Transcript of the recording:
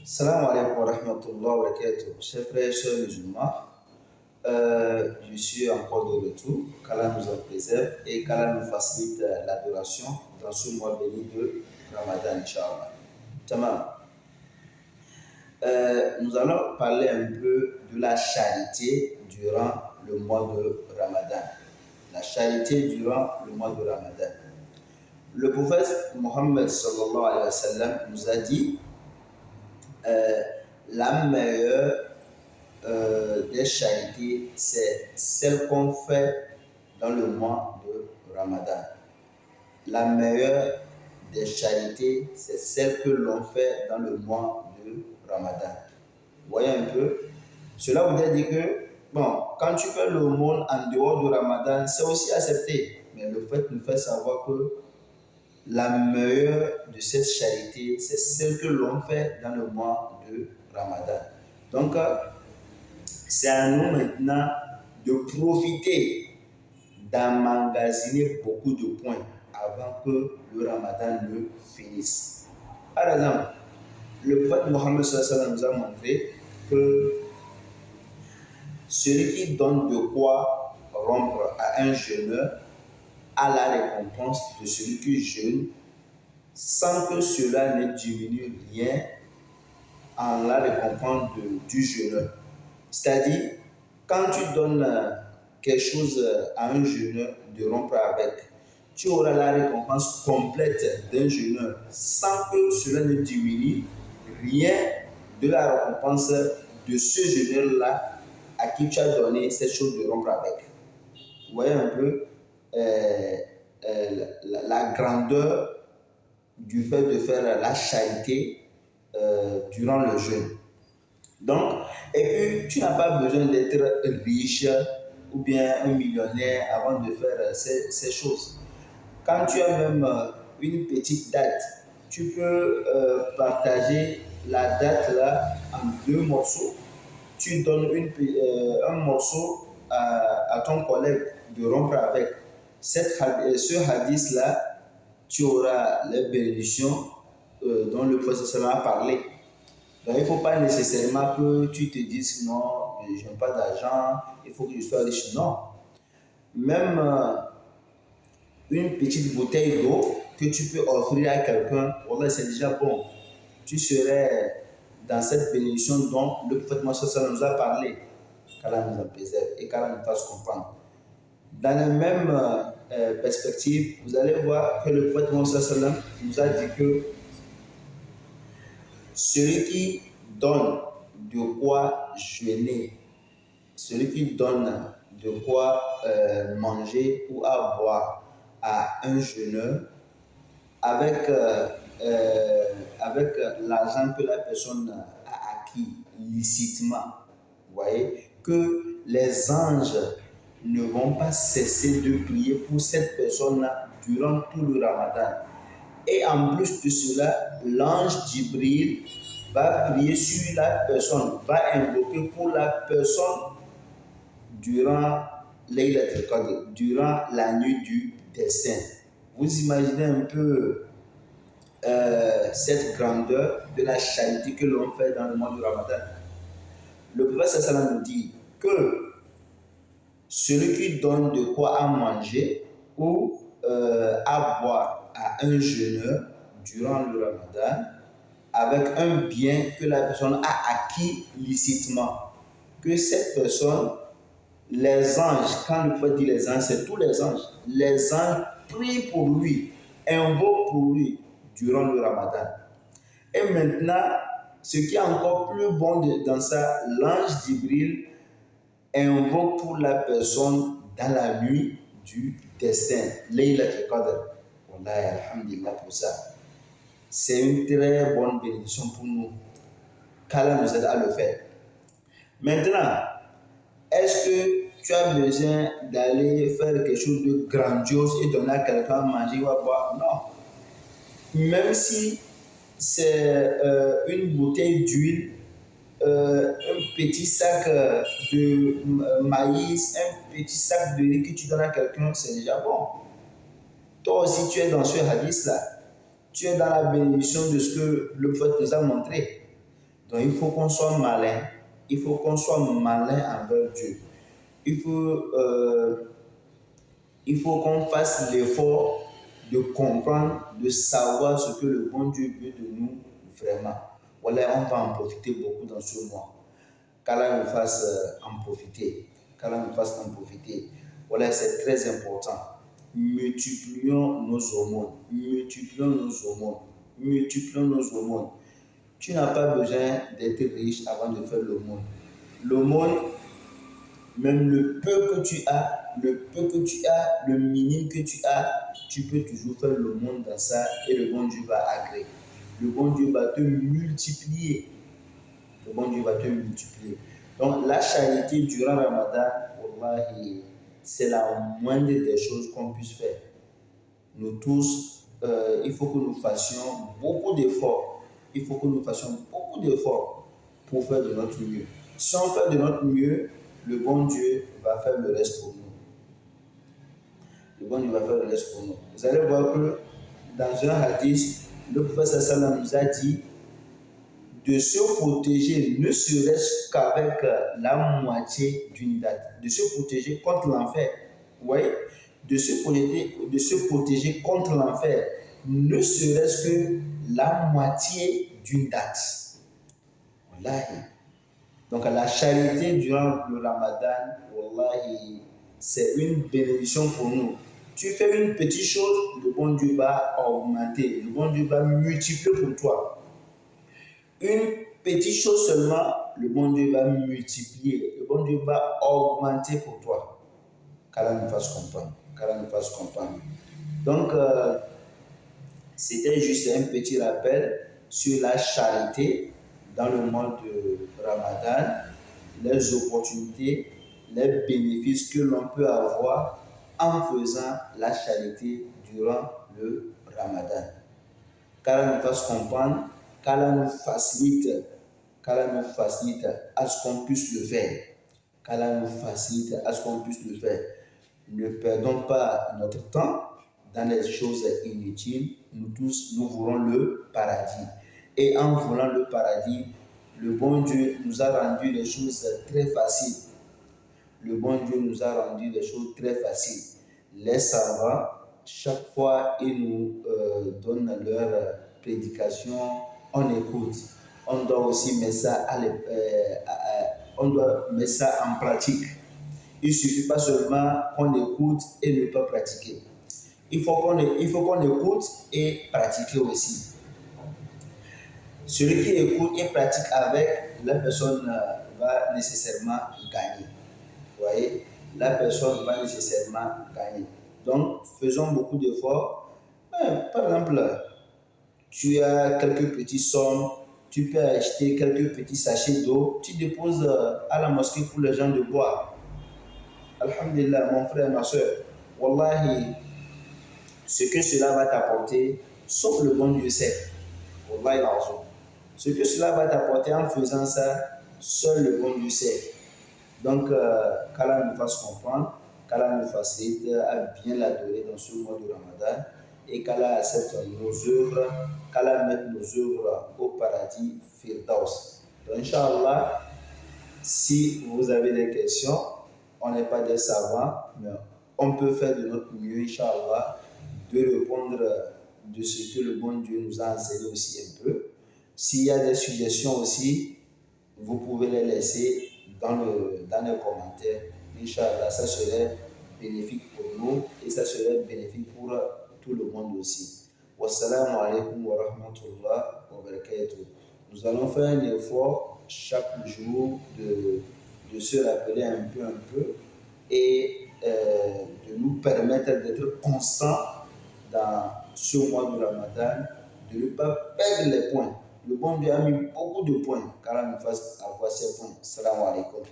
Salam alaikum wa rahmatullahi wa barakatuh. Chers frères et sœurs musulmans, je suis encore de retour. Qu'Allah nous en préserve et qu'Allah nous facilite l'adoration dans ce mois béni de Ramadan, Inch'Allah. Tamam. Nous allons parler un peu de la charité durant le mois de Ramadan. La charité durant le mois de Ramadan. Le prophète Mohammed sallallahu alayhi wa sallam nous a dit la meilleure des charités, c'est celle qu'on fait dans le mois de Ramadan. La meilleure des charités, c'est celle que l'on fait dans le mois de Ramadan. Vous voyez un peu? Cela voudrait dire que, bon, quand tu fais l'aumône en dehors de Ramadan, c'est aussi accepté. Mais le fait nous fait savoir que la meilleure de cette charité, c'est celle que l'on fait dans le mois de Ramadan. Donc, c'est à nous maintenant de profiter d'emmagasiner beaucoup de points avant que le Ramadan ne finisse. Par exemple, le prophète Mohammed nous a montré que celui qui donne de quoi rompre à un jeûneur a la récompense de celui qui jeûne sans que cela ne diminue rien en la récompense du jeûneur. C'est-à-dire, quand tu donnes quelque chose à un jeûneur de rompre avec, tu auras la récompense complète d'un jeûneur sans que cela ne diminue rien de la récompense de ce jeûneur-là à qui tu as donné cette chose de rompre avec. Vous voyez un peu la grandeur du fait de faire la charité durant le jeûne. Donc, et puis, tu n'as pas besoin d'être riche ou bien un millionnaire avant de faire ces choses. Quand tu as même une petite date, tu peux partager la date là en deux morceaux. Tu donnes un morceau à ton collègue de rompre avec. Ce hadith là, tu auras les bénédictions dont le prophète a parlé. Donc, il ne faut pas nécessairement que tu te dises non, je n'ai pas d'argent, il faut que je sois riche. Non. Même une petite bouteille d'eau que tu peux offrir à quelqu'un, voilà, c'est déjà bon. Tu serais dans cette bénédiction dont le prophète Mohammed nous a parlé. Qu'Allah nous en préserve et qu'Allah nous fasse comprendre. Dans la même perspective, vous allez voir que le prophète Mohammed nous a dit que celui qui donne de quoi jeûner, celui qui donne de quoi manger ou à boire à un jeûneur avec l'argent que la personne a acquis licitement, vous voyez, que les anges ne vont pas cesser de prier pour cette personne-là durant tout le Ramadan. Et en plus de cela, l'ange Djibril va prier sur la personne, va invoquer pour la personne durant Laylatul Qadr, durant la nuit du destin. Vous imaginez un peu cette grandeur de la charité que l'on fait dans le mois du Ramadan. Le prophète sallallahu nous dit que celui qui donne de quoi à manger ou à boire à un jeûneur durant le Ramadan avec un bien que la personne a acquis licitement, que cette personne, les anges, quand le prophète dit les anges, c'est tous les anges prient pour lui, invoquent pour lui durant le Ramadan. Et maintenant, ce qui est encore plus bon dans ça, l'ange Djibril invoque pour la personne dans la nuit du destin, Laylatul Qadr. Wallahi, alhamdulillah pour ça. C'est une très bonne bénédiction pour nous. Qu'Allah nous aide à le faire. Maintenant, est-ce que tu as besoin d'aller faire quelque chose de grandiose et donner à quelqu'un à manger ou à boire? Non. Même si c'est une bouteille d'huile, un petit sac de maïs, un petit sac de riz que tu donnes à quelqu'un, c'est déjà bon. Toi aussi, tu es dans ce hadith-là. Tu es dans la bénédiction de ce que le prophète nous a montré. Donc il faut qu'on soit malin. Il faut qu'on soit malin envers Dieu. Il faut, euh, il faut qu'on fasse l'effort de comprendre, de savoir ce que le bon Dieu veut de nous vraiment. Voilà, on va en profiter beaucoup dans ce mois. Qu'Allah nous fasse en profiter. Qu'Allah nous fasse en profiter. Voilà, c'est très important. Multiplions nos aumônes. Multiplions nos aumônes. Multiplions nos aumônes. Tu n'as pas besoin d'être riche avant de faire l'aumône. L'aumône, même le peu que tu as, le minime que tu as, tu peux toujours faire l'aumône dans ça et le bon Dieu va agréer. Le bon Dieu va te multiplier. Le bon Dieu va te multiplier. Donc la charité durant Ramadan, wallahi, c'est la moindre des choses qu'on puisse faire. Nous tous, il faut que nous fassions beaucoup d'efforts. Il faut que nous fassions beaucoup d'efforts pour faire de notre mieux. Si on fait de notre mieux, le bon Dieu va faire le reste pour nous. Le bon Dieu va faire le reste pour nous. Vous allez voir que dans un hadith, le prophète sallam nous a dit de se protéger ne serait-ce qu'avec la moitié d'une date, de se protéger contre l'enfer. Vous voyez, de se protéger contre l'enfer, ne serait-ce que la moitié d'une date. Wallahi. Donc la charité durant le Ramadan, wallahi, c'est une bénédiction pour nous. Tu fais une petite chose, le bon Dieu va augmenter, le bon Dieu va multiplier pour toi. Une petite chose seulement, le bon Dieu va multiplier, le bon Dieu va augmenter pour toi. Qu'Allah nous fasse comprendre. Qu'Allah nous fasse comprendre. Donc, c'était juste un petit rappel sur la charité dans le mois de Ramadan, les opportunités, les bénéfices que l'on peut avoir en faisant la charité durant le Ramadan. Qu'Allah nous fasse comprendre, qu'Allah nous facilite à ce qu'on puisse le faire. Qu'Allah nous facilite à ce qu'on puisse le faire. Ne perdons pas notre temps dans les choses inutiles. Nous tous, nous voulons le paradis. Et en voulant le paradis, le bon Dieu nous a rendu les choses très faciles. Le bon Dieu nous a rendu les choses très faciles. Les savants, chaque fois, ils nous donnent leur prédication, on écoute. On doit aussi mettre ça, on doit mettre ça en pratique. Il ne suffit pas seulement qu'on écoute et ne pas pratiquer. Il faut qu'on écoute et pratiquer aussi. Celui qui écoute et pratique avec, la personne va nécessairement gagner. Vous voyez, la personne va nécessairement gagner. Donc, faisons beaucoup d'efforts. Par exemple, tu as quelques petites sommes, tu peux acheter quelques petits sachets d'eau, tu déposes à la mosquée pour les gens de boire. Alhamdulillah, mon frère, ma soeur, wallahi, ce que cela va t'apporter, sauf le bon Dieu sait. Wallahi, ce que cela va t'apporter en faisant ça, seul le bon Dieu sait. Donc, qu'Allah nous fasse comprendre, qu'Allah nous facilite à bien l'adorer dans ce mois de Ramadan et qu'Allah accepte nos œuvres, qu'Allah mette nos œuvres au paradis Firdaus. Donc, Inch'Allah, si vous avez des questions, on n'est pas des savants, mais on peut faire de notre mieux, Inch'Allah, de répondre de ce que le bon Dieu nous a enseigné aussi un peu. S'il y a des suggestions aussi, vous pouvez les laisser dans les commentaires. Inch'Allah, ça serait bénéfique pour nous et ça serait bénéfique pour tout le monde aussi. Wassalamu alaikum wa rahmatullah wa barakatuh. Nous allons faire un effort chaque jour de se rappeler un peu et de nous permettre d'être constants dans ce mois de Ramadan, de ne pas perdre les points. Le bon Dieu a mis beaucoup de points, car il nous fasse avoir ces points. Salam alaikum.